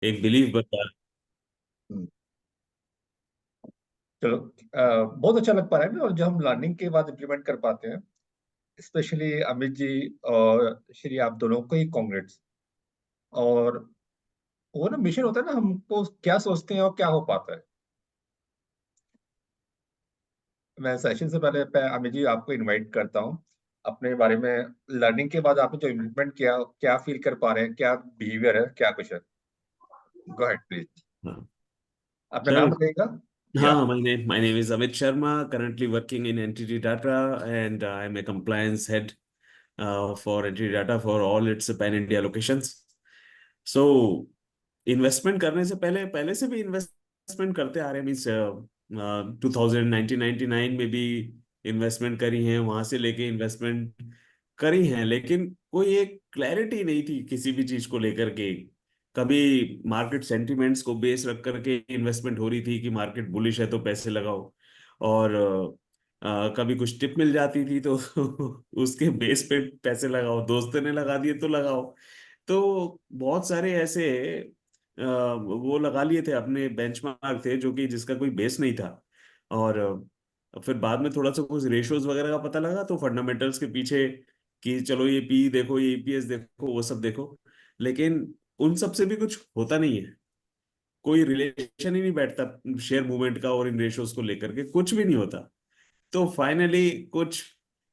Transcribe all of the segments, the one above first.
एक बिलीव बता। हम्म, चलो। बहुत अच्छा लग पा रहा है ना, और जो हम लर्निंग के बाद इम्प्लीमेंट कर पाते हैं, स्पेशली अमित जी और श्री, आप दोनों को ही कॉन्ग्रेट्स। और वो ना मिशन होता है ना, हमको क्या सोचते हैं और क्या हो पाता है। मैं सेशन से पहले अमित जी आपको इनवाइट करता हूँ अपने बारे में। लर्निंग के बाद आपने जो इम्प्लीमेंट किया, क्या फील कर पा रहे हैं, क्या बिहेवियर है, क्या कुछ है। Go ahead please. हाँ, अपना नाम चलो। बताइएगा। या हाँ, my name is Amit Sharma, currently working in Entity Data, and I'm a compliance head for Entity Data for all its pan India locations. So investment करने से पहले पहले से भी इन्वेस्टमेंट करते आ रहे हैं, मीन्स 1999 में भी इन्वेस्टमेंट करी है, वहां से लेके इन्वेस्टमेंट करी है, लेकिन कोई एक क्लैरिटी नहीं थी किसी भी चीज को लेकर के। कभी मार्केट सेंटिमेंट्स को बेस रख करके इन्वेस्टमेंट हो रही थी कि मार्केट बुलिश है तो पैसे लगाओ, और कभी कुछ टिप मिल जाती थी तो उसके बेस पे पैसे लगाओ, दोस्तों ने लगा दिए तो लगाओ। तो बहुत सारे ऐसे वो लगा लिए थे, अपने बेंचमार्क थे जो कि जिसका कोई बेस नहीं था। और फिर बाद में थोड़ा सा कुछ रेशियोज वगैरह का पता लगा, तो फंडामेंटल्स के पीछे कि चलो ये पी देखो, ये ईपीएस देखो, वो सब देखो, लेकिन उन सब से भी कुछ होता नहीं है। कोई रिलेशन ही नहीं बैठता शेयर मूवमेंट का और इन रेशियोज को लेकर के, कुछ भी नहीं होता। तो फाइनली कुछ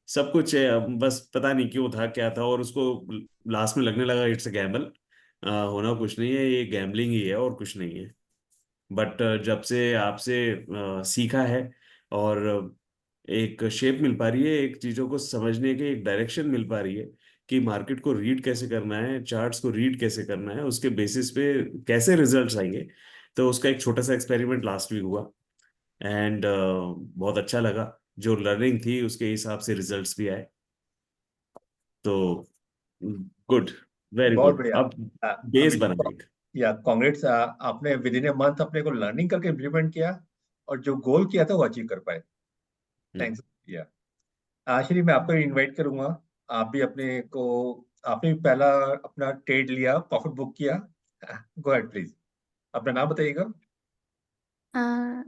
सब कुछ बस पता नहीं क्यों था क्या था, और उसको लास्ट में लगने लगा इट्स अ गैम्बल, होना कुछ नहीं है, ये गैम्बलिंग ही है और कुछ नहीं है। बट जब से आपसे सीखा है, और एक शेप मिल पा रही है, एक चीजों को समझने की एक डायरेक्शन मिल पा रही है कि मार्केट को रीड कैसे करना है, चार्ट्स को रीड कैसे करना है, उसके बेसिस पे कैसे रिजल्ट्स आएंगे। तो उसका एक छोटा सा एक्सपेरिमेंट लास्ट वीक हुआ, एंड बहुत अच्छा लगा। जो लर्निंग थी उसके हिसाब से रिजल्ट्स भी आए। तो गुड, वेरी बहुत गुड। बढ़िया। अब बेस अमित जी बना एक। या कांग्रेट्स, आपने विद इन ए मंथ अपने को लर्निंग करके इम्प्लीमेंट किया, और जो गोल किया था वो अचीव कर पाए। हम्म। थैंक्स। या आश्री, मैं आपको इनवाइट करूंगा। आप भी अपने को, आपने भी पहला अपना ट्रेड लिया, प्रॉफिट बुक किया। Go ahead please. अपना नाम बताइएगा। Uh,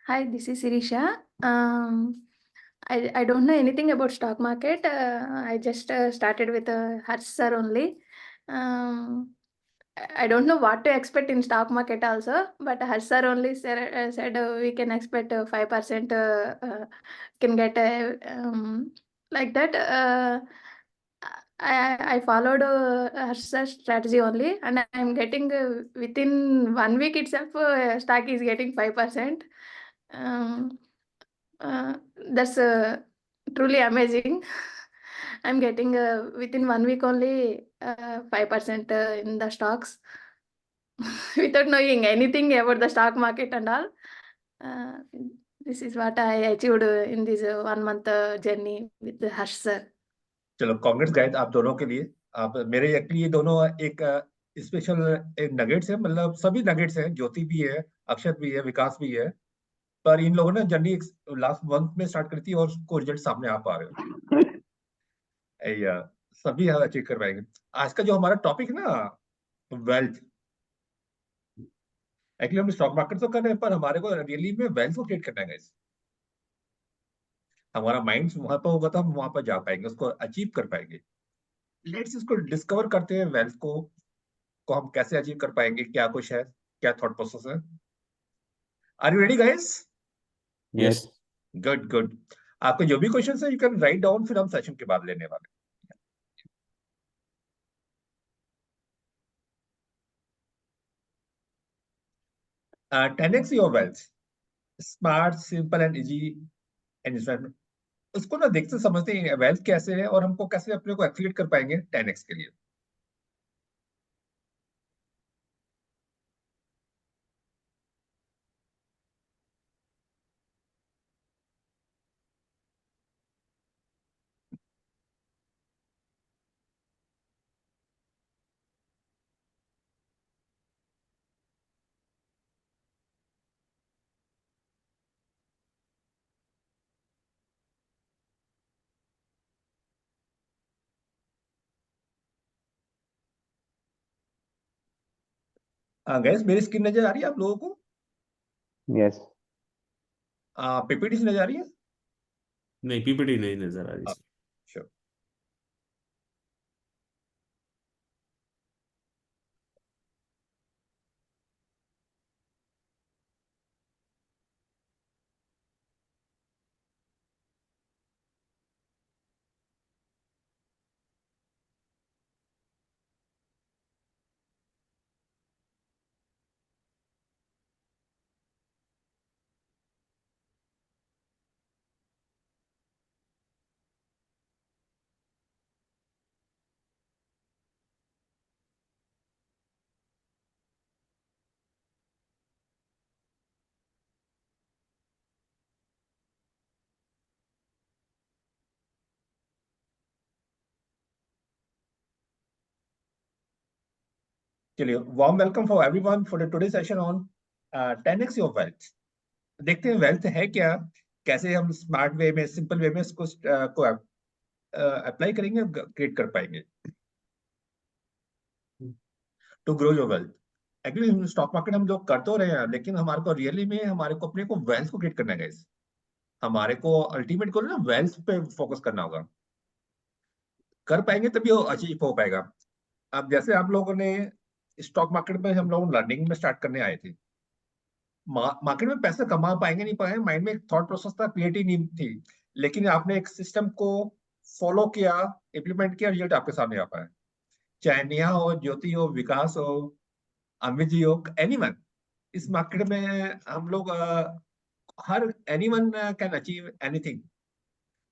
Hi, this is Sirisha. I don't know anything about stock market. I just started with Harsh sir only. Um, I don't know what to expect in stock market also, but Harsh sir only said we can expect 5% can get like that. I followed Harsh sir's strategy only, and I'm getting within 1 week itself, stock is getting 5%. Um, uh, that's truly amazing. I'm getting within 1 week only 5% in the stocks without knowing anything about the stock market and all. Uh, this is what I achieved in this 1 month journey with the Harsh sir. चलो, Congress guys आप दोनों के लिए। आप मेरे actually ये दोनों एक स्पेशल एक नगेट्स है, मतलब सभी नगेट्स हैं, ज्योति भी है, अक्षत भी है, विकास भी है। पर इन लोगों ने जर्नी लास्ट मंथ में स्टार्ट करी थी, और उसको रिजल्ट सामने आ पा रहे हैं। या सभी अचीव कर पाएंगे। आज का जो हमारा टॉपिक है ना, वेल्थ। एक्चुअली हम स्टॉक मार्केट तो कर रहे हैं, पर हमारे को रियली में वेल्थ को क्रिएट करना है guys। हमारा माइंड वहां पर होगा तो हम वहां पर जा पाएंगे, उसको अचीव कर पाएंगे। लेट्स इसको डिस्कवर करते हैं, वेल्थ को हम कैसे अचीव कर पाएंगे, क्या कुछ है, क्या थॉट प्रोसेस है। Are you ready guys? Yes. Good good. आपको जो भी क्वेश्चन है यू कैन राइट डाउन, फिर हम सेशन के बाद लेने वाले। 10x your wealth, smart simple and easy investment. उसको ना देखते समझते हैं वेल्थ कैसे है, और हमको कैसे अपने को एक्सीड कर पाएंगे 10x के लिए। गैस मेरी स्क्रीन नजर आ रही है आप लोगों को? यस। पीपीटी से नजर आ रही है? नहीं, पीपीटी नहीं नजर आ रही हाँ, इसमें। sure. चलिए, warm welcome for everyone for the today session on 10x your wealth. देखते हैं वेल्थ है क्या, कैसे हम स्मार्ट वे में, सिंपल वे में इसको को अप्लाई करेंगे, क्रिएट कर पाएंगे to grow your wealth. Actually stock market हम लोग कर तो रहे हैं, लेकिन हमारे को रियली में हमारे को अपने को वेल्थ को क्रिएट करना है guys। हमारे को अल्टीमेट गोल ना वेल्थ पे फोकस करना होगा। कर पाएंगे तभी वो अचीव हो पाएगा। अब जैसे आप लोगों ने स्टॉक मार्केट में, हम लोग लर्निंग में स्टार्ट करने आए थे। मार्केट में पैसे कमा पाएंगे नहीं पाएंगे, माइंड में एक थॉट प्रोसेस था, क्रिएटिव नहीं थी। लेकिन आपने एक सिस्टम को फॉलो किया, इम्प्लीमेंट किया, रिजल्ट आपके सामने आ पाया। चाहे नेहा हो, ज्योति हो, विकास हो, अमित जी हो, एनीवन। इस मार्केट में हम लोग हर एनीवन कैन अचीव एनीथिंग।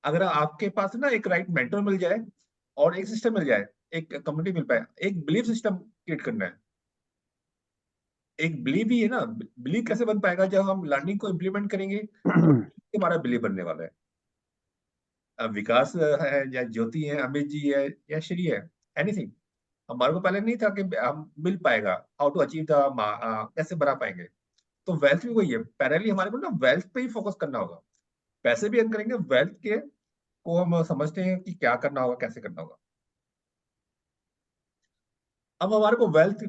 अगर आपके पास ना एक राइट मेंटर मिल जाए और एक सिस्टम मिल जाए, एक कम्युनिटी मिल पाए, एक बिलीफ सिस्टम क्रिएट करना है। एक बिलीव ही है ना, बिलीव कैसे बन पाएगा? जब हम लर्निंग को इम्प्लीमेंट करेंगे तो हमारा बिलीव बनने वाला है। अब विकास है या ज्योति है, अमित जी है या श्री है, एनीथिंग। हमारे को पहले नहीं था कि हम मिल पाएगा, हाउ टू अचीव द, कैसे बना पाएंगे। तो वेल्थ भी वही है, पैरेलली हमारे को ना वेल्थ पे ही फोकस करना होगा। पैसे भी अर्न करेंगे, वेल्थ के को हम समझते हैं कि क्या करना होगा, कैसे करना होगा। अब हमारे को वेल्थ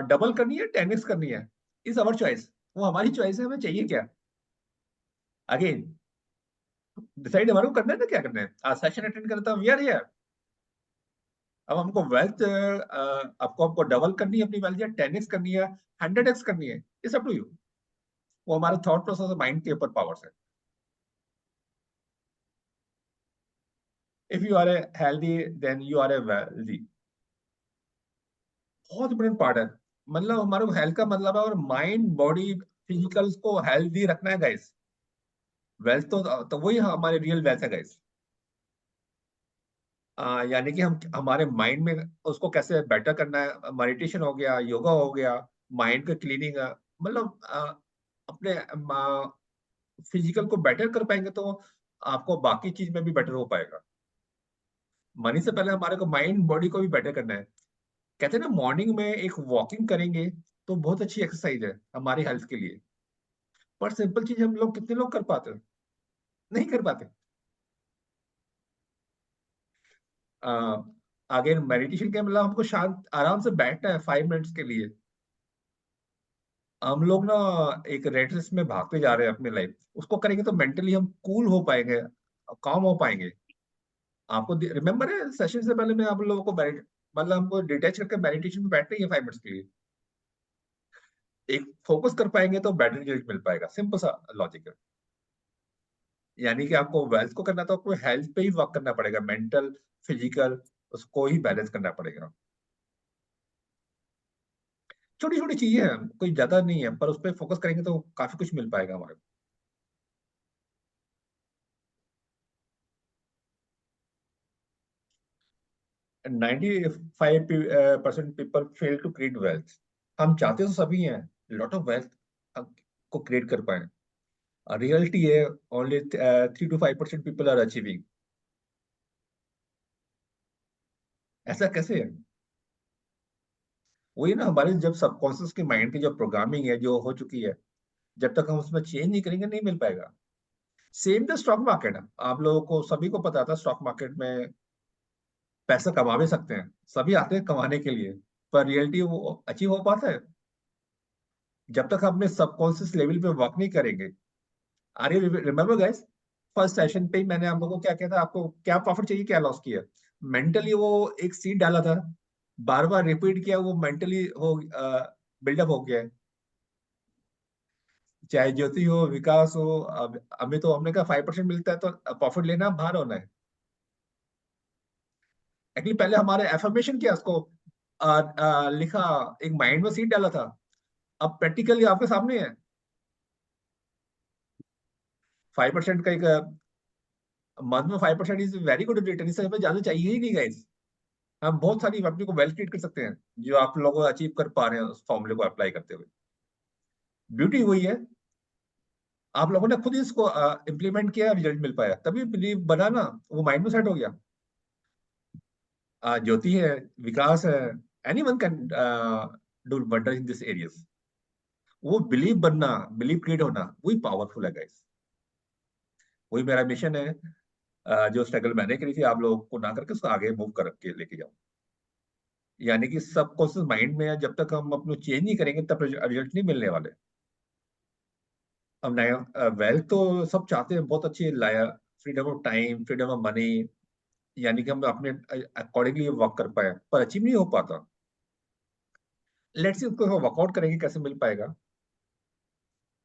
डबल करनी है, 10x करनी है, इज अवर चॉइस। वो हमारी चॉइस है, हमें चाहिए क्या। अगेन डिसाइड हमारे को करना है ना, क्या करना है। आज सेशन अटेंड करता हूँ, वी आर हियर। अब हमको वेल्थ आपको डबल करनी है अपनी वेल्थ, या 10x करनी है, 100x करनी है, इट्स अप टू यू। वो हमारे थॉट प्रोसेस, माइंड के ऊपर पावर्स है। If you are a healthy then you are a wealthy. बहुत इंपॉर्टेंट पार्ट है। मतलब हमारे को हेल्थ का मतलब है, और माइंड बॉडी फिजिकल को हेल्दी रखना है गाइस। वेल्थ तो वही हमारे रियल वेल्थ है गाइस। यानी कि हम हमारे माइंड में उसको कैसे बेटर करना है। मेडिटेशन हो गया, योगा हो गया, माइंड का क्लीनिंग, मतलब अपने फिजिकल को बेटर कर पाएंगे तो आपको बाकी चीज में भी बेटर हो पाएगा। मनी से पहले हमारे को माइंड बॉडी को भी बेटर करना है। कहते हैं ना, मॉर्निंग में एक वॉकिंग करेंगे तो बहुत अच्छी एक्सरसाइज है हमारी हेल्थ के लिए। पर सिंपल चीज हम लोग, कितने लोग कर पाते हैं? नहीं कर पाते। आगे मेडिटेशन के मतलब हमको शांत आराम से बैठना है 5 मिनट्स के लिए। हम लोग ना एक रेट रेस में भागते जा रहे हैं अपनी लाइफ, उसको करेंगे तो मेंटली हम कूल हो पाएंगे, काम हो पाएंगे। आपको रिमेम्बर है सेशन से पहले मैं आप लोगों को मतलब हमको डिटैच करके मेडिटेशन में बैठना ही है 5 मिनट्स के लिए। एक फोकस कर पाएंगे तो बेटर रिजल्ट मिल पाएगा, सिंपल सा लॉजिक है। यानी कि आपको वेल्थ को करना तो आपको हेल्थ पे ही वर्क करना पड़ेगा, मेंटल फिजिकल, उसको ही बैलेंस करना पड़ेगा। छोटी छोटी चीजें हैं, कोई ज्यादा नहीं है, पर उस पर फोकस करेंगे तो काफी कुछ मिल पाएगा हमारे को। 95% people fail to create wealth. हम चाहते तो सभी हैं लॉट ऑफ वेल्थ को क्रिएट कर पाए। रियलिटी है only 3 to 5% people are achieving. ऐसा कैसे है? वही ना, हमारे जब सबकॉन्शियस के माइंड की जो प्रोग्रामिंग है जो हो चुकी है, जब तक हम उसमें चेंज नहीं करेंगे नहीं मिल पाएगा। सेम द स्टॉक मार्केट है, आप लोगों को सभी को पता था स्टॉक मार्केट में पैसा कमा भी सकते हैं, सभी आते हैं कमाने के लिए, पर रियलिटी वो अचीव हो पाता है? जब तक हम अपने सबकॉन्शियस लेवल पे वर्क नहीं करेंगे। Are you remember guys, first session पे ही मैंने आप लोगों को क्या कहता, आपको क्या प्रॉफिट चाहिए, क्या लॉस किया। मेंटली वो एक सीड डाला था, बार बार रिपीट किया, वो मेंटली हो बिल्डअप हो गया है। चाहे ज्योति हो, विकास हो, अब अभी तो हमने कहा 5% मिलता है तो प्रॉफिट लेना, बाहर होना है। एक्चुअली पहले हमारे एफर्मेशन किया, उसको लिखा, एक माइंड में सीड डाला था। अब प्रैक्टिकली आपके सामने है। 5% का एक मंथ में 5% इज वेरी गुड रिटर्न, इससे हमें ज्यादा चाहिए ही नहीं गाइस। हम बहुत सारी अपने को वेल्थ क्रिएट कर सकते हैं, जो आप लोग अचीव कर पा रहे हैं उस फॉर्मूले को अप्लाई करते हुए। ब्यूटी वही है, आप लोगों ने खुद ही इसको इम्प्लीमेंट किया, रिजल्ट मिल पाया, तभी बिलीव बना ना, वो माइंड में सेट हो गया। ज्योति है, विकास है, anyone can do wonder in this areas. वो बिलीव बनना, बिलीव क्रिएट होना, वही पावरफुल है गाइस। वही मेरा मिशन है, जो स्ट्रगल मैंने करी थी, आप लोगों को ना करके उसको आगे मूव करके लेके जाऊं। यानी कि सब कॉन्शियस माइंड में है, जब तक हम अपने चेंज नहीं करेंगे तब रिजल्ट नहीं मिलने वाले। अब नया वेल्थ तो सब चाहते हैं, बहुत अच्छी लाया, freedom of time, freedom of money, यानी कि हम अपने अकॉर्डिंगली वर्क कर पाए, पर अचीव नहीं हो पाता। लेट्स सी उसको वर्कआउट करेंगे कैसे मिल पाएगा।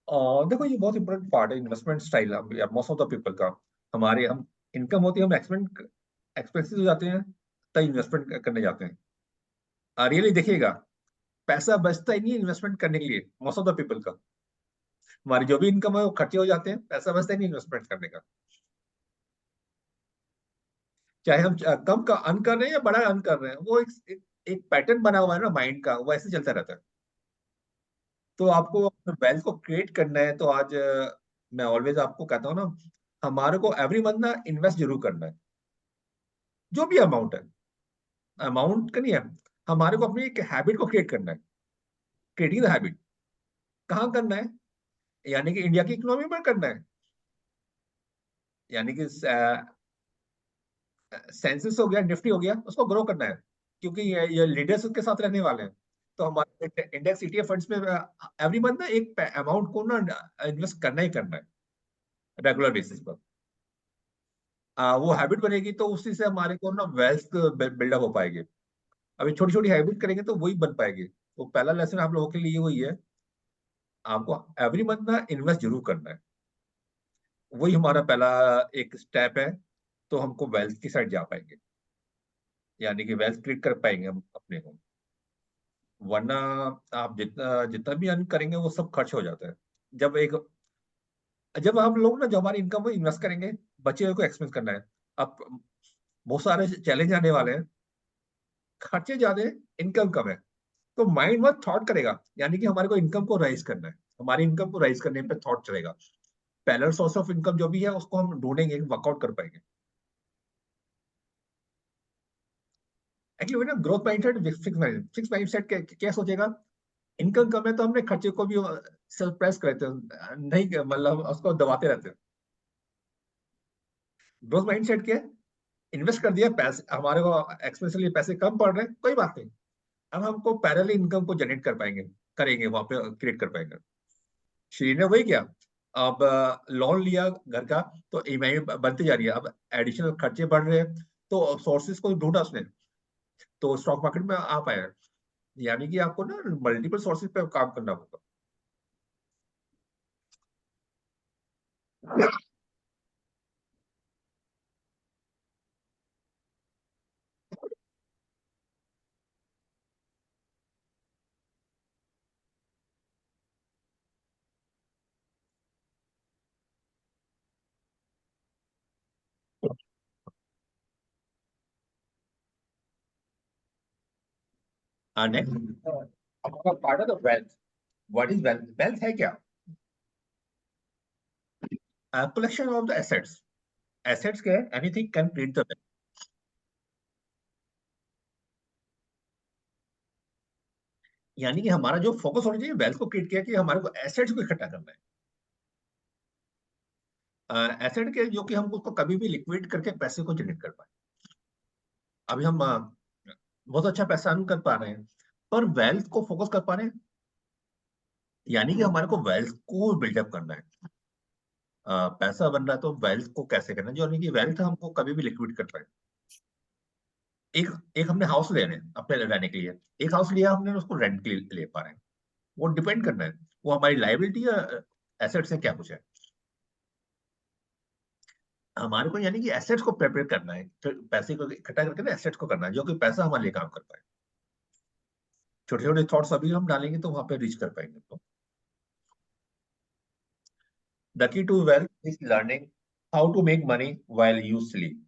और देखो ये बहुत इंपॉर्टेंट पार्ट है investment style most of the people का। हमारे हम इनकम होती है, हम एक्सपेंसिव हो जाते हैं, तब इन्वेस्टमेंट करने जाते हैं। रियली देखिएगा, पैसा बचता ही नहीं इन्वेस्टमेंट करने के लिए मोस्ट ऑफ द पीपल का। हमारी जो भी इनकम है वो खर्चे हो जाते हैं, पैसा बचता ही नहीं इन्वेस्टमेंट करने का। चाहे हम कम का अर्न कर रहे हैं या बड़ा अर्न कर रहे हैं, वो एक पैटर्न बना हुआ है ना माइंड का, वो ऐसे चलता रहता है। तो आपको वेल्थ को क्रिएट करना है तो आज मैं ऑलवेज आपको कहता हूँ ना, हमारे को एवरी मंथ ना इन्वेस्ट जरूर करना है, जो भी अमाउंट है। अमाउंट का नहीं है, हमारे को अपनी एक हैबिट को क्रिएट करना है। क्रिएटिंग द हैबिट कहाँ करना है, यानी कि इंडिया की इकोनॉमी में करना है। यानी कि सेंसेस हो गया, निफ्टी हो गया, उसको ग्रो करना है, क्योंकि ये लीडर्स उसके साथ रहने वाले हैं। तो हमारे इंडेक्स ईटीएफ फंड्स में एवरी मंथ ना एक अमाउंट को ना इन्वेस्ट करना ही करना है, रेगुलर बेसिस पर। वो हैबिट बनेगी तो उसी से हमारे को ना वेल्थ बिल्डअप हो पाएगी। अभी छोटी छोटी हैबिट करेंगे तो वही बन पाएगी। तो पहला लेसन आप लोगों के लिए वही है, आपको एवरी मंथ ना इन्वेस्ट जरूर करना है। वही हमारा पहला एक स्टेप है, तो हमको वेल्थ की साइड जा पाएंगे, यानी कि वेल्थ क्रिएट कर पाएंगे हम अपने को। वरना आप जितना जितना भी अर्न करेंगे वो सब खर्च हो जाता है। जब एक जब हम लोग ना, जो हमारी इनकम को इन्वेस्ट करेंगे, बचे हुए को एक्सपेंस करना है। अब बहुत सारे चैलेंज आने वाले हैं, खर्चे ज्यादा है, इनकम कम है, तो माइंड मत थॉट करेगा, यानी कि हमारे को इनकम को राइज करना है। हमारी इनकम को राइज करने पे थॉट चलेगा, पैरेलल सोर्स ऑफ इनकम जो भी है उसको हम ढूंढेंगे, वर्कआउट कर पाएंगे। एक्चुअली ना ग्रोथ माइंडसेट, फिक्स माइंडसेट क्या सोचेगा, इनकम कम है तो हमने खर्चे को भी सरप्राइज करते हैं, नहीं मतलब उसको दबाते रहते हैं। ग्रोथ माइंडसेट क्या है, इन्वेस्ट कर दिया पैसे, हमारे को एक्सपेंस लिए पैसे कम पड़ रहे हैं, कोई बात नहीं, अब हमको पैरेलल इनकम को जनरेट कर पाएंगे, करेंगे, वहां पे क्रिएट कर पाएंगे। श्री ने वही किया। अब लोन लिया घर का, तो ईएमआई बनती जा रही है, अब एडिशनल खर्चे बढ़ रहे हैं, तो सोर्सेज को ढूंढा उसने, तो स्टॉक मार्केट में आ पाया। यानी कि आपको ना मल्टीपल सोर्सेज पे काम करना होगा। नेक्स्ट आपका पार्ट है the wealth. What is wealth, wealth है क्या, collection of the assets. Assets क्या है, एनीथिंग कैन क्रिएट द। यानी कि हमारा जो फोकस होना चाहिए वेल्थ को क्रिएट किया, कि हमारे को एसेट्स को इकट्ठा करना है। एसेट के जो कि हम उसको कभी भी लिक्विड करके पैसे को जनरेट कर पाए। अभी हम बहुत अच्छा पैसा अर्न कर पा रहे हैं, पर वेल्थ को फोकस कर पा रहे हैं, यानी कि हमारे को वेल्थ को बिल्डअप करना है। पैसा बन रहा है तो वेल्थ को कैसे करना है, जो यानी कि वेल्थ हमको कभी भी लिक्विड कर पाए। एक एक हमने हाउस ले रहे हैं अपने रहने के लिए, एक हाउस लिया हमने, उसको रेंट के लिए ले पा रहे हैं। वो डिपेंड करना है, वो हमारी लाइबिलिटी या एसेट्स है, क्या कुछ है। हमारे को यानी कि एसेट्स को प्रिपेयर करना है, फिर पैसे को इकट्ठा करके ना एसेट्स को करना है, जो कि पैसा हमारे लिए काम कर पाए। छोटे छोटे थॉट्स अभी हम डालेंगे तो वहां पे रीच कर पाएंगे। तो the key to wealth is learning how to make money while you sleep.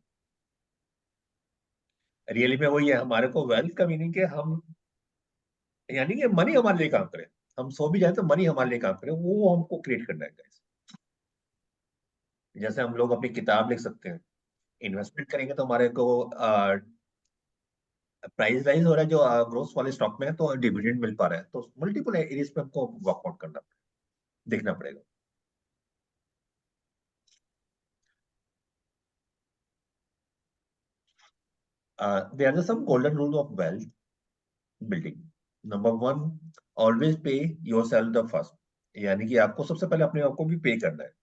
Really में वही है, हमारे को वेल्थ का मीनिंग है हम, यानी कि मनी हमारे लिए काम करे। हम सो भी जाए तो मनी हमारे लिए काम करे, वो हमको क्रिएट करना है guys। जैसे हम लोग अपनी किताब लिख सकते हैं, इन्वेस्टमेंट करेंगे तो हमारे को प्राइस राइज हो रहा है जो ग्रोथ वाले स्टॉक में है, तो डिविडेंड मिल पा रहा है, तो मल्टीपल एरियाज पे हमको वर्कआउट करना, देखना पड़ेगा। There are some golden rule of wealth building. Number one, always pay yourself the first. यानी कि आपको सबसे पहले अपने आप को भी पे करना है।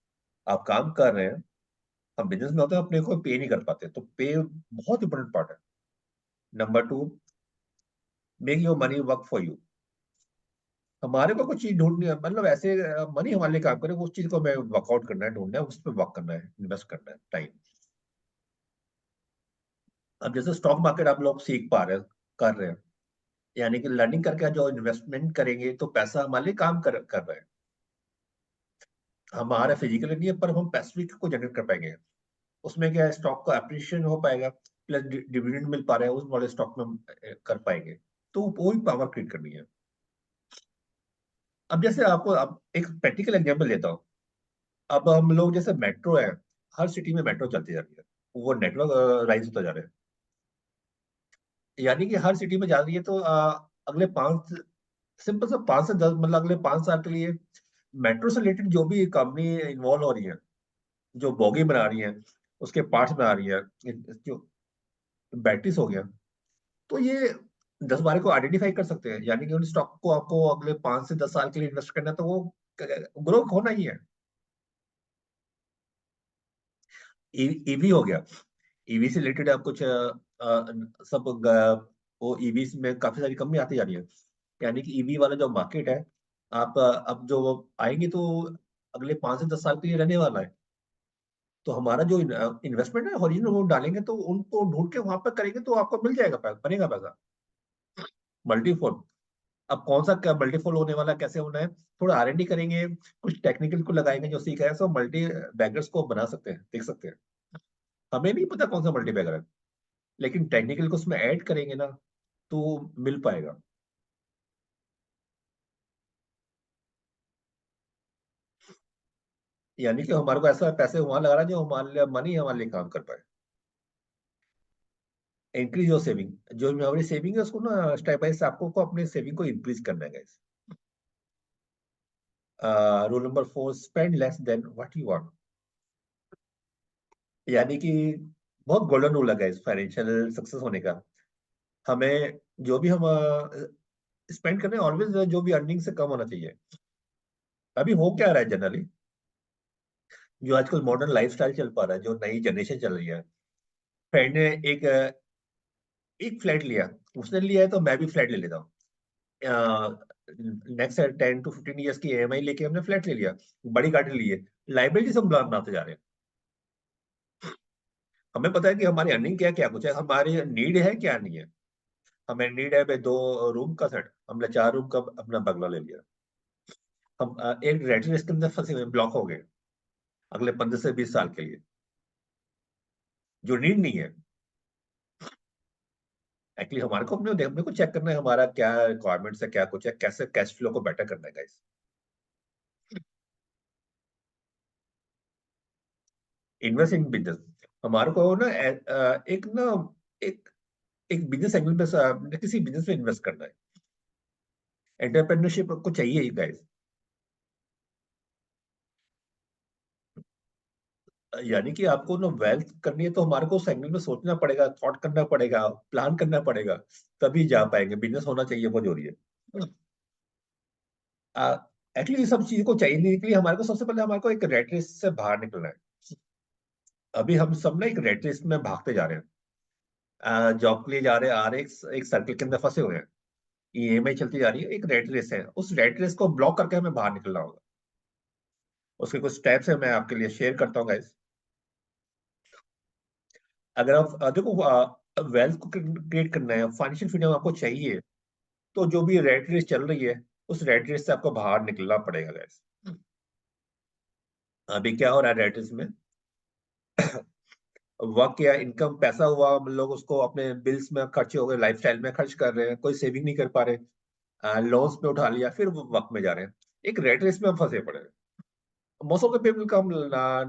आप काम कर रहे हैं, हम बिजनेस में होते हैं, अपने को पे नहीं कर पाते, तो पे बहुत इंपॉर्टेंट पार्ट है। Number two, make your money work for you. हमारे को कुछ चीज ढूंढनी है, मतलब ऐसे मनी हमारे लिए काम करे, उस चीज को हमें वर्कआउट करना है, ढूंढना है, उस पर वर्क करना है, इन्वेस्ट करना है टाइम। अब जैसे स्टॉक मार्केट आप लोग सीख पा रहे हैं, कर रहे हैं, यानी कि लर्निंग करके जो इन्वेस्टमेंट करेंगे तो पैसा हमारे लिए काम कर रहे हैं। हमारा फिजिकली नहीं है, पर हम पैसिव को जनरेट कर पाएंगे। उसमें क्या है, स्टॉक का अप्रिशिएशन हो पाएगा, प्लस डिविडेंड मिल पा रहा है, उस वाले स्टॉक में हम कर पाएंगे। तो वो भी पावर क्रिएट करनी है। अब जैसे आपको अब एक प्रैक्टिकल एग्जांपल देता हूँ। अब हम लोग जैसे मेट्रो है, हर सिटी में मेट्रो चलती जा रही है, वो नेटवर्क राइज होता जा रहा है। यानी कि हर सिटी में जा रही है, तो अगले 5, सिंपल सा 5 से 10, मतलब अगले 5 साल के लिए मेट्रो से रिलेटेड जो भी कंपनी इन्वॉल्व हो रही है, जो बोगी बना रही है, उसके पार्ट्स बना रही है, जो बैटरीज हो गया, तो ये 10-12 को आइडेंटिफाई कर सकते हैं। यानी कि उन स्टॉक को आपको अगले 5 से 10 साल के लिए इन्वेस्ट करना है, तो वो ग्रो होना ही है। ईवी हो गया, ईवी से रिलेटेड आप कुछ सब वो ईवी में काफी सारी कंपनी आती जा रही है। यानी कि ईवी वाला जो मार्केट है, आप अब जो आएंगे तो अगले 5 से 10 साल के लिए रहने वाला है। तो हमारा जो इन्वेस्टमेंट है ओरिजिनल वो डालेंगे, तो उनको ढूंढ के वहां पर करेंगे तो आपको मिल जाएगा पैसा, बनेगा पैसा मल्टीफोल्ड। अब कौन सा क्या मल्टीफोल्ड होने वाला, कैसे होना है, थोड़ा R&D करेंगे, कुछ टेक्निकल को लगाएंगे, जो सीखा है, सो मल्टी बैगर्स को बना सकते हैं, देख सकते हैं। हमें नहीं पता कौन सा मल्टी बैगर है, लेकिन टेक्निकल को उसमें ऐड करेंगे ना, तो मिल पाएगा। यानी कि हमारे को ऐसा पैसे वहां लगा रहा है जो हमारे लिए मनी हमारे लिए काम कर पाए। इंक्रीज योर सेविंग, जो हमारी सेविंग है उसको ना स्टेप बाय स्टेप आपको को अपने सेविंग को इंक्रीज करना है guys. Rule number 4, spend less than what you want. यानी कि बहुत गोल्डन रूल है गाइस फाइनेंशियल सक्सेस होने का। हमें जो भी हम स्पेंड करने, ऑलवेज जो भी अर्निंग से कम होना चाहिए। अभी हो क्या रहा है जनरली, जो आजकल मॉडर्न लाइफस्टाइल चल पा रहा है, जो नई जनरेशन चल रही है। फ्रेंड ने एक फ्लैट लिया, उसने लिया है तो मैं भी फ्लैट ले लेता हूँ। नेक्स्ट 10 to 15 ईयर्स की EMI लेके हमने फ्लैट ले लिया, बड़ी गाड़ी ली है, लाइबिलिटी सब बनाते जा रहे हैं। हमें पता है कि हमारी अर्निंग क्या क्या कुछ है, हमारी नीड है क्या नहीं है। हमें नीड है भाई 2 रूम का सेट, हमने 4 रूम का अपना बंगला ले लिया। हम एक रेट रेस के अंदर फंसे हुए, ब्लॉक हो गए अगले 15 से 20 साल के लिए, जो नीड नहीं है। एक्चुअली हमारे को अपने को चेक करना है, हमारा क्या रिक्वायरमेंट्स है, क्या कुछ है, कैसे कैश फ्लो को बेटर करना है गाइस। इन्वेस्ट इन बिजनेस, हमारे को ना एक ना एक एक बिजनेस एंगल पे किसी बिजनेस में इन्वेस्ट करना है। एंटरप्रेन्योरशिप को चाहिए ही गाइस। यानी कि आपको ना वेल्थ करनी है तो हमारे को उस एंगल में सोचना पड़ेगा, थॉट करना पड़ेगा, प्लान करना पड़ेगा, तभी जा पाएंगे। बिजनेस होना चाहिए, बहुत जरूरी है। एक्चुअली ये सब चीज को चाहिए के लिए हमारे को सबसे पहले हमारे को एक रेट रेस से बाहर निकलना है। अभी हम सब ना एक रेट रेस में भागते जा रहे हैं, जॉब के लिए जा रहे हैं, आ रहे हैं, एक सर्कल के अंदर फंसे हुए हैं, ईएमआई चलती जा रही है, एक रेट रेस है, उस रेट रेस को ब्लॉक करके हमें बाहर निकलना होगा। उसके कुछ स्टेप्स है, मैं आपके लिए शेयर करता हूँ गाइस। अगर आप देखो, वेल्थ को क्रिएट करना है, फाइनेंशियल फ्रीडम आपको चाहिए, तो जो भी रेट रेस चल रही है, उस रेट रेस से आपको बाहर निकलना पड़ेगा गाइस। अभी क्या हो रहा है रेट रेस में? वर्क या इनकम, पैसा हुआ, हम लोग उसको अपने बिल्स में खर्चे हो गए, लाइफस्टाइल में खर्च कर रहे हैं, कोई सेविंग नहीं कर पा रहे, लोन्स पे उठा लिया, फिर वो वर्क में जा रहे हैं, एक रेट रेस में हम फंसे पड़े हैं। मोस्ट ऑफ द पीपल का हम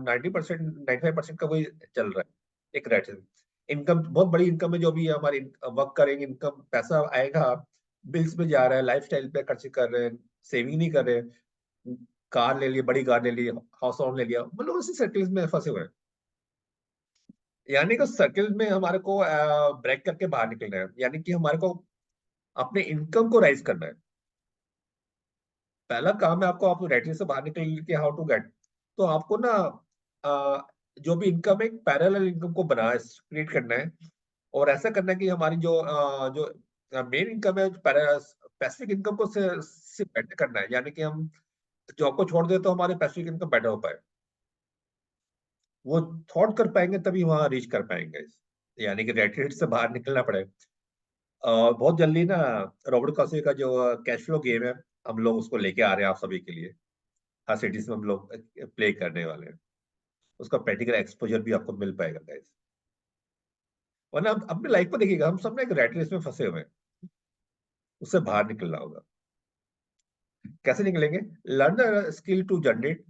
90%, 95% का वही चल रहा है, एक रेट रेस। इनकम बहुत बड़ी इनकम है, जो भी हमारी वर्क करेंगे, इनकम पैसा आएगा, बिल्स में जा रहा है, लाइफस्टाइल पे खर्च कर रहे हैं, सेविंग नहीं कर रहे हैं, कार ले लिया, बड़ी कार ले ली, हाउस लोन ले लिया, मतलब उसी सर्कल में फंसे हुए हैं। यानी कि सर्कल में हमारे को ब्रेक करके बाहर निकलना है, यानी कि हमारे को अपने इनकम को राइज करना है। पहला काम है आपको, आप रेट रेस से बाहर निकल के हाउ टू गेट, तो आपको ना जो भी इनकम है, एक पैरेलल इनकम को बना क्रिएट करना है, और ऐसा करना है कि हमारी जो मेन इनकम है, पैसिव इनकम को से बेटर करना है, यानी कि हम जॉब को छोड़ दे तो हमारे पैसिव इनकम बेटर हो पाए, वो थॉट कर पाएंगे तभी वहां रीच कर पाएंगे। यानी कि रेट रेट से बाहर निकलना पड़ेगा। बहुत जल्दी ना, रॉबर्ट कॉसे का जो कैश फ्लो गेम है, हम लोग उसको लेके आ रहे हैं आप सभी के लिए, हर सिटीज में हम लोग प्ले करने वाले हैं, उसका प्रैक्टिकल एक्सपोजर भी आपको मिल पाएगा गाइस। वरना आप अपने लाइफ को देखिएगा, हम सब ना एक रैट रेस में फंसे हुए हैं, उससे बाहर निकलना होगा। कैसे निकलेंगे? Learn skill to generate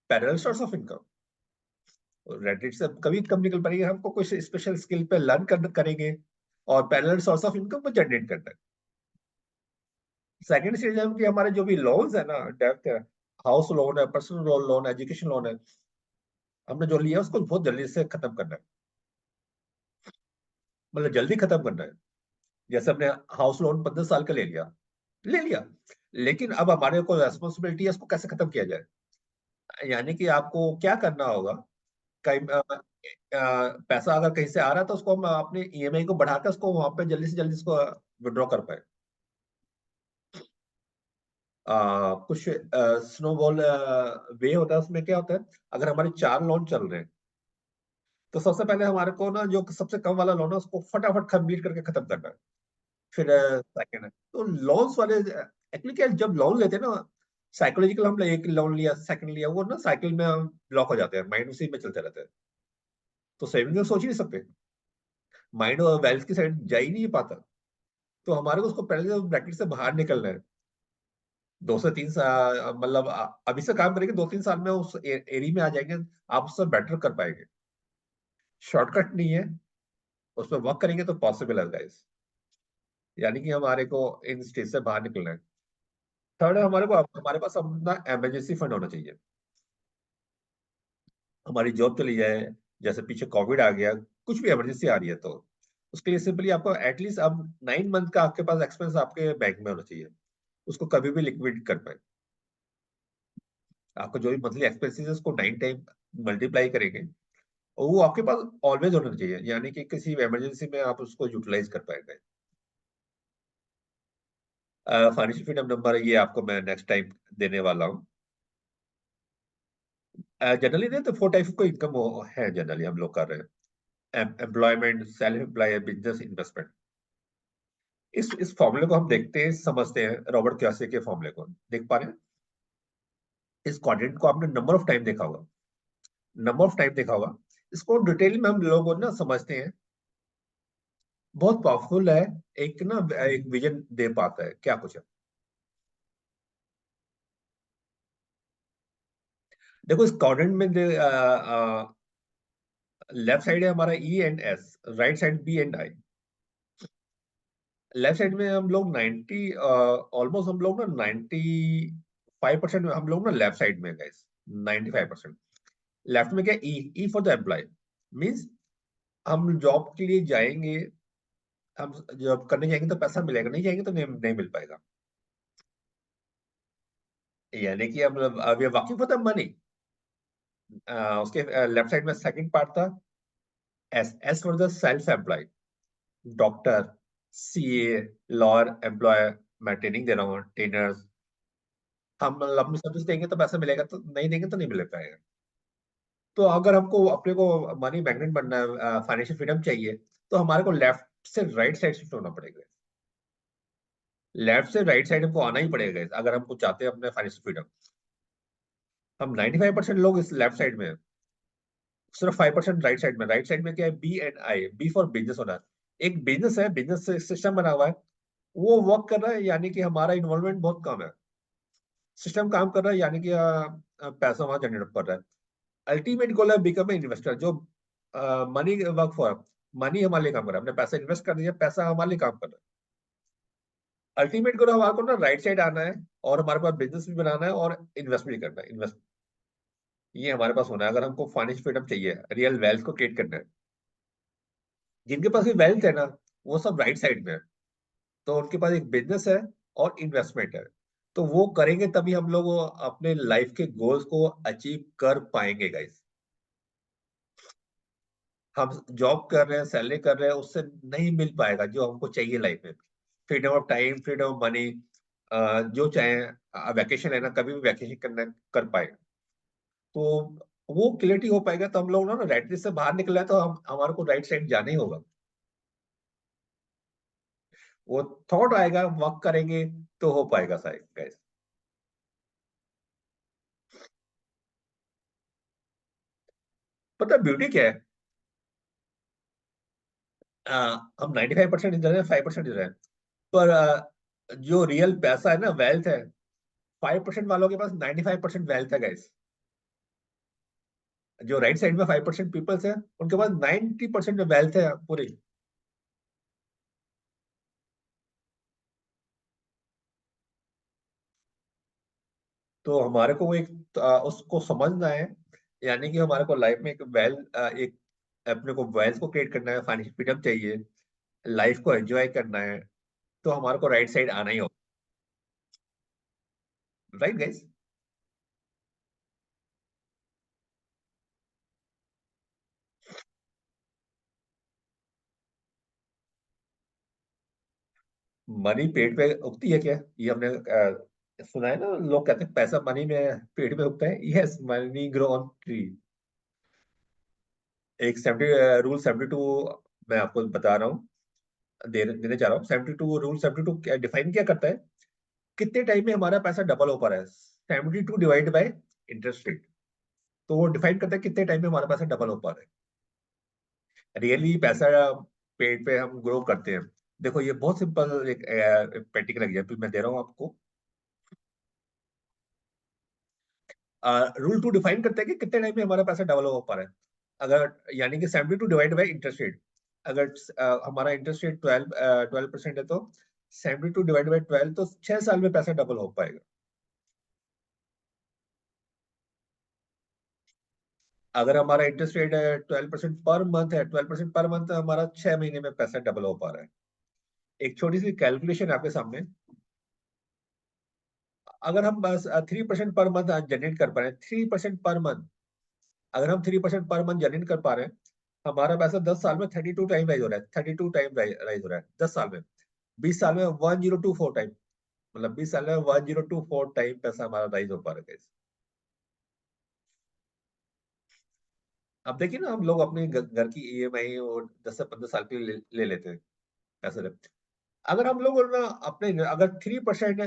parallel source of income. Rat race से कभी कम निकल पाएंगे, हमको कुछ स्पेशल स्किल पे लर्न करेंगे, और पैरेलल सोर्स ऑफ इनकम को जनरेट करना है। सेकंड स्टेज है कि हमारे जो भी लोन्स है ना, डेब्ट है, हाउस लोन है, पर्सनल लोन, एजुकेशन लोन है, हमने जो लिया उसको बहुत जल्दी से खत्म करना है, मतलब जल्दी खत्म करना है। जैसे हमने हाउस लोन 15 साल का ले लिया, लेकिन अब हमारे को रेस्पॉन्सिबिलिटी है उसको कैसे खत्म किया जाए। यानी कि आपको क्या करना होगा, कहीं पैसा अगर कहीं से आ रहा है, तो उसको हम अपने ईएमआई को बढ़ाकर उसको वहां पे जल्दी से जल्दी उसको विड्रॉ कर पाए। कुछ स्नोबॉल वे होता है, उसमें क्या होता है, अगर हमारे 4 लोन चल रहे हैं, तो सबसे पहले हमारे को ना जो सबसे कम वाला लोन है उसको फटाफट कंप्लीट करके खत्म करना है। फिर सेकंड है, तो लोन्स वाले एक्चुअली क्या है, जब लोन लेते हैं ना, साइकोलॉजिकल, हम एक लोन लिया, सेकंड लिया, वो ना साइकिल में हम ब्लॉक हो जाते हैं, माइंड उसी में चलते रहते हैं, तो सेविंग में सोच ही नहीं सकते, माइंड और वेल्थ की साइड जा ही नहीं पाता। तो हमारे को उसको पहले ब्रैकेट से बाहर निकलना है। 2 से 3 साल, मतलब अभी से काम करेंगे, 2-3 साल में उस एरिया में आ जाएंगे, आप उससे बेटर कर पाएंगे। शॉर्टकट नहीं है, उस पर वर्क करेंगे तो पॉसिबल है गाइस। यानी कि हमारे को इन स्टेज से बाहर निकलना है। थर्ड है, हमारे पास अपना इमरजेंसी फंड होना चाहिए। हमारी जॉब चली जाए, जैसे पीछे कोविड आ गया, कुछ भी इमरजेंसी आ रही है, तो उसके लिए सिंपली आपको एटलीस्ट अब 9 मंथ का आपके पास एक्सपेंस आपके बैंक में होना चाहिए, उसको कभी भी लिक्विड कर पाए। आपको जो भी मंथली एक्सपेंसेस है उसको 9 टाइम मल्टीप्लाई करेंगे, और वो आपके पास ऑलवेज होना चाहिए, यानी कि किसी इमरजेंसी में आप उसको यूटिलाइज कर पाएंगे। फाइनेंशियल फ्रीडम नंबर ये आपको मैं नेक्स्ट टाइम देने वाला हूँ। जनरली नहीं तो 4 टाइप को इनकम है, जनरली हम लोग कर रहे हैं, employment, self employ, business, investment. इस फॉर्मूले को हम देखते हैं, समझते हैं, रॉबर्ट क्योसाकी के फॉर्मूले को देख पा रहे हैं। इस क्वाड्रेंट को आपने नंबर ऑफ टाइम देखा होगा, इसको डिटेल में हम लोग ना समझते हैं, बहुत पावरफुल है, एक ना एक विजन दे पाता है क्या कुछ है। देखो इस क्वाड्रेंट में लेफ्ट साइड है हमारा E and S, right side B and I. Left side में हम लोग 90, ऑलमोस्ट हम लोग ना 95% हम लोग ना लेफ्ट साइड में गाइस, 95%। लेफ्ट में क्या, E E for the employ, means हम जॉब के लिए जाएंगे, हम जॉब करने जाएंगे तो पैसा मिलेगा, नहीं जाएंगे तो नहीं मिल पाएगा। यानी कि अब ये वाकिफ होता मनी। उसके लेफ्ट साइड में सेकंड पार्ट था, S for the self employ, doctor, CA, lawyer, employ, मैं ट्रेनिंग दे रहा हूँ, ट्रेनर्स। हम अपनी सर्विस देंगे तो पैसा मिलेगा, तो नहीं देंगे तो नहीं मिल पाएगा। तो अगर हमको अपने को मनी मैग्नेट बनना है, फाइनेंशियल फ्रीडम चाहिए, तो हमारे को लेफ्ट से राइट साइड शिफ्ट होना पड़ेगा। लेफ्ट से राइट साइड हमको आना ही पड़ेगा अगर हमको चाहते हैं अपने फाइनेंशियल फ्रीडम। हम 95% लोग इस लेफ्ट साइड में हैं, सिर्फ 5% राइट साइड में। राइट साइड में क्या है, B and I, B for business owner. एक बिजनेस है, बिजनेस सिस्टम बना हुआ है, वो वर्क कर रहा है, यानी कि हमारा इन्वॉल्वमेंट बहुत कम है। सिस्टम काम कर रहा है, यानी कि पैसा वहां जनरेट कर रहा है। अल्टीमेट गोल है बिकम ए इन्वेस्टर, जो मनी वर्क फॉर, मनी हमारे लिए काम कर रहा है, हमने पैसा इन्वेस्ट कर दिया, पैसा हमारे लिए काम कर रहा है। अल्टीमेट गोल हमारे को ना राइट साइड आना है, और हमारे पास बिजनेस भी बनाना है और इन्वेस्ट भी करना है। इन्वेस्ट ये हमारे पास होना है अगर हमको फाइनेंशियल फ्रीडम चाहिए, रियल वेल्थ को क्रिएट करना है। जिनके पास भी वेल्थ है ना, वो सब राइट साइड में है, तो उनके पास एक बिजनेस है और इन्वेस्टमेंट है। तो वो करेंगे तभी हम लोग अपने लाइफ के गोल्स को अचीव कर पाएंगे गाइस। हम जॉब कर रहे हैं, सैलरी कर रहे हैं, उससे नहीं मिल पाएगा जो हमको चाहिए लाइफ में। Freedom of time, freedom of money, जो चाहे वैकेशन लेना, कभी भी वैकेशन करना कर पाए, तो वो क्लियरिटी हो पाएगा। तो हम लोग ना राइट रेस से बाहर निकला है, तो हम हमारे को राइट साइड जाना ही होगा। वो थॉट आएगा, वर्क करेंगे तो हो पाएगा साइड गाइस। पता ब्यूटी क्या है, हम 95% इधर है, 5% इधर है, पर जो रियल पैसा है ना, वेल्थ है, 5% वालों के पास 95% वेल्थ है गाइस। जो राइट साइड में 5% पीपल्स है, उनके पास 90% वेल्थ है पूरी। तो हमारे को एक उसको समझना है, यानी कि हमारे को लाइफ में एक अपने को वेल्थ को क्रिएट करना है, फाइनेंशियल फ्रीडम चाहिए, लाइफ को एंजॉय करना है, तो हमारे को राइट साइड आना ही होगा। Right guys. मनी पेड़ पे उगती है क्या, ये हमने सुना है ना, लोग कहते हैं पैसा मनी में पेड़ पे उगता है। Yes, money grow on tree. एक 72 मैं आपको बता रहा हूँ, देने जा रहा हूँ। 72 रूल 72 डिफाइन क्या करता है, कितने टाइम में हमारा पैसा डबल हो पा रहा है। 72 डिवाइड बाय इंटरेस्ट रेट, तो वो डिफाइन करता है कितने टाइम में हमारा पैसा डबल हो पा रहा है। रियली पैसा पेड़ पे हम ग्रो करते हैं। देखो ये बहुत सिंपल एक प्रैक्टिकल एग्जाम्पल मैं दे रहा हूँ आपको। रूल 2 डिफाइन करता है कि कितने टाइम में हमारा पैसा डबल हो पा रहा है। अगर यानी कि 72 डिवाइड बाई इंटरेस्ट रेट, अगर हमारा इंटरेस्ट रेट 12% है, तो 72 डिवाइड बाई 12, तो 6 साल में पैसा डबल हो पाएगा। अगर हमारा इंटरेस्ट रेट है 12% पर मंथ है, 12% पर मंथ, हमारा 6 महीने में पैसा डबल हो पा रहा है। एक छोटी सी कैलकुलेशन आपके सामने, अगर हम बस 3% पर मंथ जनरेट कर पा रहे हैं, 3% पर मंथ, अगर हम 3% पर मंथ जनरेट कर पा रहे हैं, हमारा पैसा 10 साल में 32 टाइम राइज हो रहा है। 32 टाइम राइज हो रहा है 10 साल में। 20 साल में 1024 टाइम, मतलब 20 साल में 1024 टाइम पैसा हमारा राइज हो पा रहा है। अब देखिए ना, हम लोग अपने घर की ईएमआई और 10 से 15 साल के लिए ले लेते हैं पैसे लेते। अगर हम लोग ना अपने अगर 3%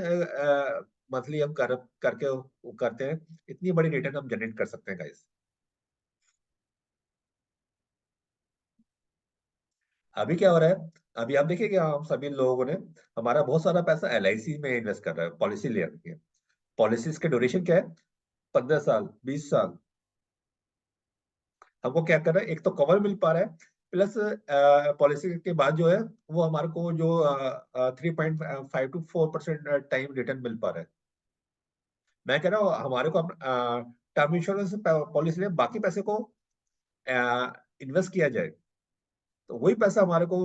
मंथली हम करके वो करते हैं, इतनी बड़ी रिटर्न हम जनरेट कर सकते हैं गाइस। अभी क्या हो रहा है, अभी आप देखिए कि हम सभी लोगों ने, हमारा बहुत सारा पैसा एलआईसी में इन्वेस्ट कर रहा है, पॉलिसी ले रखी है। पॉलिसीज के ड्यूरेशन क्या है, 15 साल, 20 साल। हमको क्या कर रहा है, एक तो कवर मिल पा रहा है, प्लस पॉलिसी के बाद जो है, वो हमारे को जो 3.5 to 4% टाइम रिटर्न मिल पा रहा है। मैं कह रहा हूँ हमारे को टर्म इंश्योरेंस पॉलिसी में बाकी पैसे को इन्वेस्ट किया जाए, तो वही पैसा हमारे को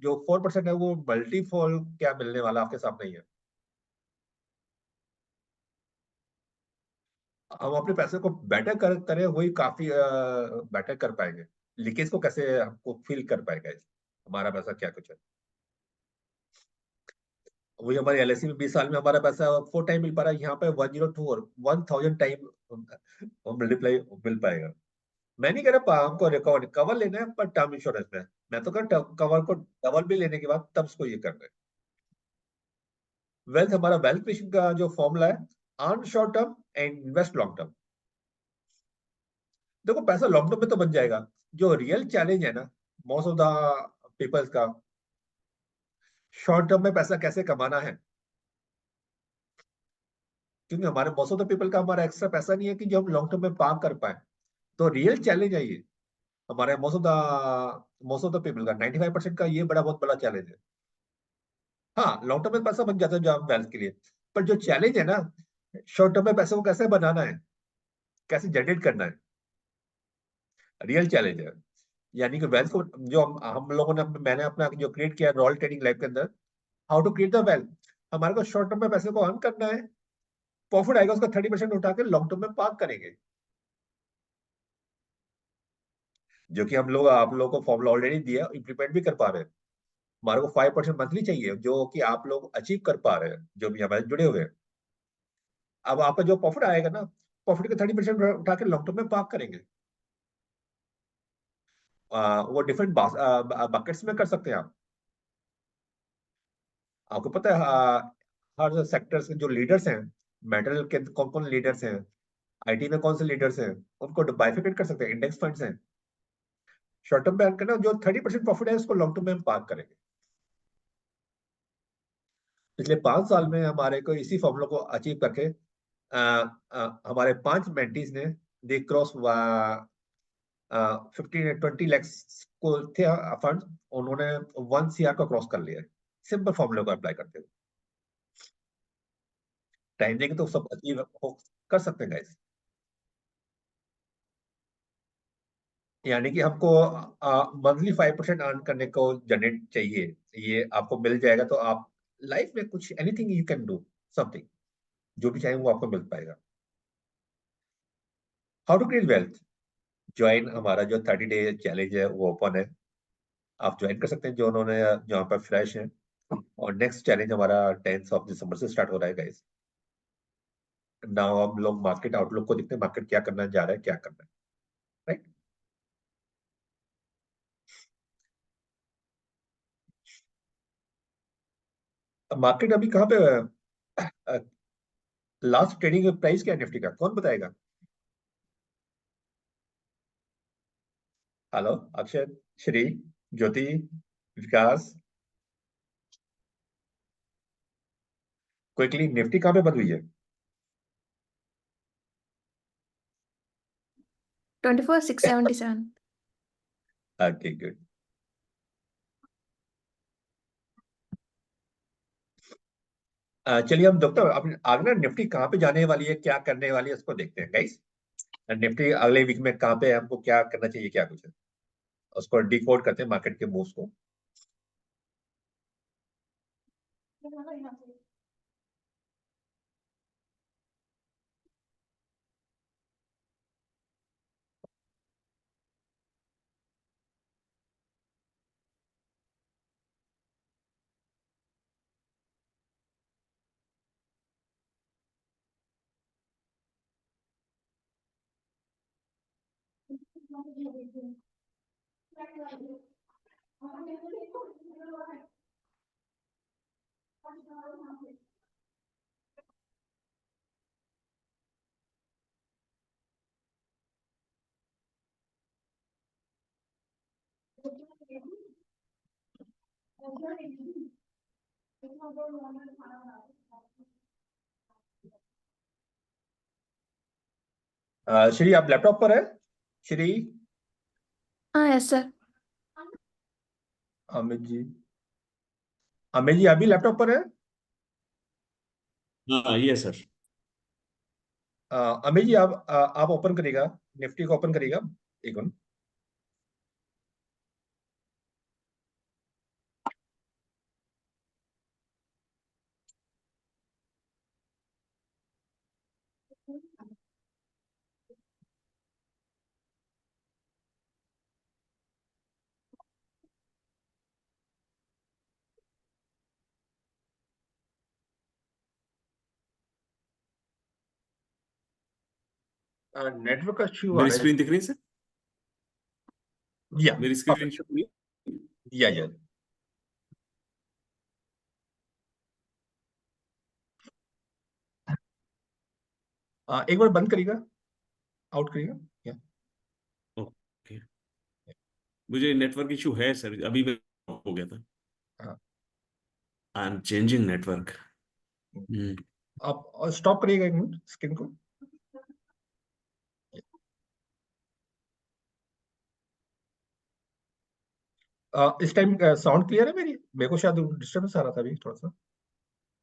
जो 4% है, वो मल्टीफोल क्या मिलने वाला आपके सामने ही है। हम अपने पैसे को बेटर करें, वही काफी बेटर कर पाएंगे। लीकेज को कैसे हमको फील कर पाएगा हमारा पैसा क्या कुछ है। वही हमारे एलआईसी में 20 साल में हमारा पैसा 4 टाइम मिल पा रहा है, यहाँ पे 102 और 1000 टाइम मल्टीप्लाई मिल पाएगा। मैं नहीं कह रहा हमको रिकवर कवर लेना है पर टर्म इंश्योरेंस में, मैं तो कर कवर को डबल भी लेने के बाद तब उसको ये करना है। वेल्थ, हमारा वेल्थ क्रिएशन का जो फॉर्मूला है, earn short term and invest long term. देखो पैसा लॉन्ग टर्म में तो बन जाएगा, जो रियल चैलेंज है ना मोस्ट ऑफ द पीपल्स का, शॉर्ट टर्म में पैसा कैसे कमाना है। क्योंकि हमारे मोस्ट ऑफ द पीपल का हमारा एक्स्ट्रा पैसा नहीं है कि जो हम लॉन्ग टर्म में पार्क कर पाए। तो रियल चैलेंज है ये हमारे मोस्ट ऑफ द पीपल का 95% का, ये बहुत बड़ा चैलेंज है। हाँ, लॉन्ग टर्म में पैसा बन जाता है जो वेल्थ के लिए, पर जो चैलेंज है ना, शॉर्ट टर्म में पैसे को कैसे बनाना है, कैसे जनरेट करना है, रियल चैलेंज है। यानी कि वेल्थ को जो हम लोगों ने मैंने अपना जो क्रिएट किया रॉयल ट्रेडिंग लाइफ के अंदर, how to create the wealth. हमारे को शॉर्ट टर्म में पैसे को अर्न करना है, प्रॉफिट आएगा उसका 30% उठा के लॉन्ग टर्म में पार्क करेंगे। जो कि हम लोग आप लोगों को फॉर्मूला ऑलरेडी दिया, इम्प्लीमेंट भी कर पा रहे हैं। हमारे को 5% मंथली चाहिए, जो कि आप लोग अचीव कर पा रहे हैं जो भी हमारे जुड़े हुए हैं। अब आपका जो प्रॉफिट आएगा ना, प्रॉफिट का 30% उठा के लॉन्ग टर्म में पार्क करेंगे। वो डिफरेंट बकेट्स में कर सकते हैं आप। आपको पता है हर सेक्टर के जो लीडर्स हैं, मेटल के कौन कौन लीडर्स हैं, आईटी में कौन से लीडर्स हैं, उनको बाइफिकेट कर सकते हैं। इंडेक्स फंड्स हैं, शॉर्ट टर्म में करना, जो 30% प्रॉफिट है उसको लॉन्ग टर्म में हम पार्क करेंगे। पिछले 5 साल में हमारे को इसी फॉर्मूला को अचीव करके हमारे 5 मेंटीज ने दे क्रॉस 15-20 लैक्स को थे फंड, उन्होंने 1 CR का क्रॉस कर लिया है, सिंपल फॉर्मूले को अप्लाई करते हुए। टाइम देंगे तो सब अचीव कर सकते हैं गाइस। यानी कि हमको मंथली 5% अर्न करने को जनरेट चाहिए, ये आपको मिल जाएगा तो आप लाइफ में कुछ anything you can do something, जो भी चाहे वो आपको मिल पाएगा। How to create wealth, join हमारा जो 30 डे चैलेंज है वो ओपन है, आप ज्वाइन कर सकते हैं जो उन्होंने जहाँ पर फ्रेश है। और नेक्स्ट चैलेंज हमारा 10 दिसंबर से स्टार्ट हो रहा है गाइस। नाउ हम लोग मार्केट आउटलुक को देखते हैं, मार्केट क्या करना जा रहा है, क्या करना है, राइट। मार्केट अभी कहाँ पे है? लास्ट ट्रेडिंग प्राइस क्या है निफ्टी का, कौन बताएगा? हेलो, अक्षय, श्री, ज्योति, विकास, क्विकली निफ्टी कहाँ पे बंद हुई है? 24,677. Okay good. चलिए हम डॉक्टर अब आगे ना निफ्टी कहाँ पे जाने वाली है, क्या करने वाली है, उसको देखते हैं गाइस। निफ्टी अगले वीक में कहाँ पे है, हमको क्या करना चाहिए, क्या कुछ है, उसको डिकोड करते हैं मार्केट के मूव्स को। श्री आप लैपटॉप पर है? Shri, Yes, sir. अमित जी, अमित जी अभी लैपटॉप पर है? हाँ ये सर। अमित जी आप ओपन करिएगा, निफ्टी को ओपन करिएगा एक मिनट। नेटवर्क का इश्यू आ मेरी रहा है। स्क्रीन दिख रही है सर? या मेरी स्क्रीन शो हुई? या एक बार बंद करिएगा, आउट करिएगा। या ओके, मुझे नेटवर्क इशू है सर, अभी मैं हो गया था। हाँ, आई एम चेंजिंग नेटवर्क। आप स्टॉप करिएगा 1 मिनट स्क्रीन को। इस टाइम साउंड क्लियर है मेरी? मेरे को शायद डिस्टर्बेंस आ रहा था अभी थोड़ा सा।